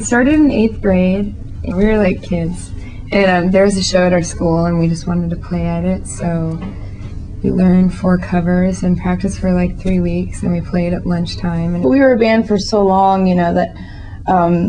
started in 8th grade. We were like kids. And there was a show at our school and we just wanted to play at it. So we learned 4 covers and practiced for like 3 weeks, and we played at lunchtime. And we were a band for so long, you know, that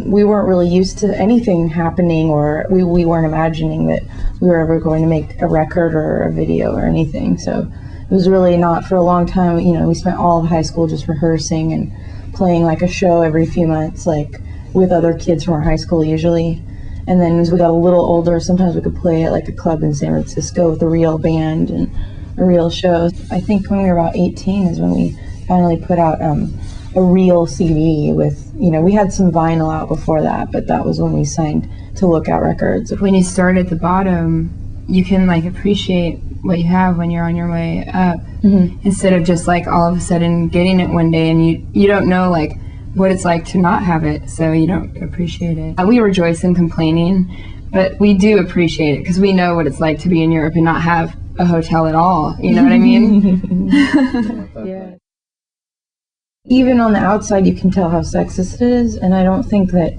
we weren't really used to anything happening, or we weren't imagining that we were ever going to make a record or a video or anything. So it was really not for a long time. You know, we spent all of high school just rehearsing and playing like a show every few months, like with other kids from our high school usually. And then as we got a little older, sometimes we could play at like a club in San Francisco with a real band and a real show. I think when we were about 18 is when we finally put out a real CD with, you know, we had some vinyl out before that, but that was when we signed to Lookout Records. When you start at the bottom, you can like appreciate what you have when you're on your way up, instead of just like all of a sudden getting it one day and you don't know like what it's like to not have it, so you don't appreciate it. We rejoice in complaining, but we do appreciate it because we know what it's like to be in Europe and not have a hotel at all, you know what I mean? Yeah. Even on the outside you can tell how sexist it is, and I don't think that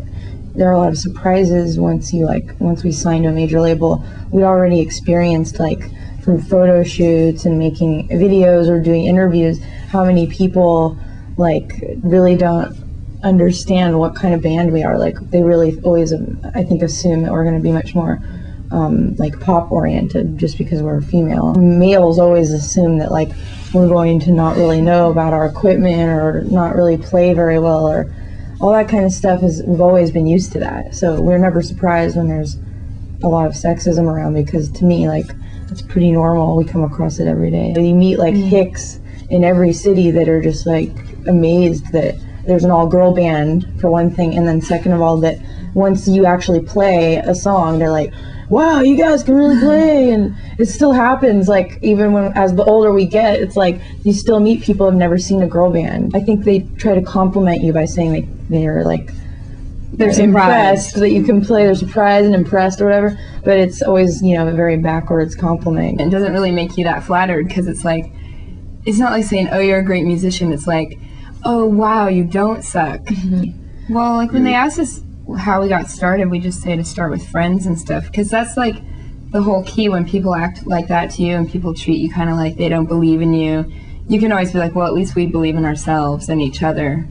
there are a lot of surprises once we signed to a major label. We already experienced, like, from photo shoots and making videos or doing interviews, how many people like really don't understand what kind of band we are. Like, they really always, I think, assume that we're going to be much more like pop oriented just because we're female. Males always assume that like we're going to not really know about our equipment or not really play very well or all that kind of stuff. We've always been used to that, so we're never surprised when there's a lot of sexism around, because to me, like, it's pretty normal. We come across it every day. You meet like hicks in every city that are just like amazed that there's an all-girl band, for one thing, and then second of all, that once you actually play a song, they're like, wow, you guys can really play. And it still happens, like, even when, as the older we get, it's like you still meet people who've never seen a girl band. I think they try to compliment you by saying they're like, they're impressed that you can play, they're surprised and impressed or whatever, but it's always, you know, a very backwards compliment. It doesn't really make you that flattered, because it's like, it's not like saying, oh, you're a great musician. It's like, oh, wow, you don't suck. Well, like, when they asked us how we got started, we just say to start with friends and stuff, because that's like the whole key. When people act like that to you and people treat you kind of like they don't believe in you, you can always be like, well, at least we believe in ourselves and each other.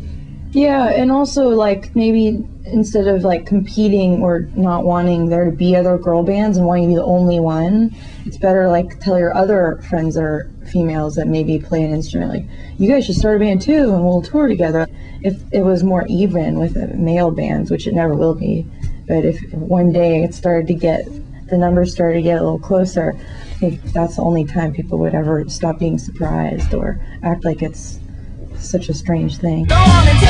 Yeah, and also, like, maybe instead of like competing or not wanting there to be other girl bands and wanting to be the only one, it's better like tell your other friends that are females that maybe play an instrument, like, you guys should start a band too and we'll tour together. If it was more even with male bands, which it never will be, but if one day the numbers started to get a little closer, I think that's the only time people would ever stop being surprised or act like it's such a strange thing. Don't wanna take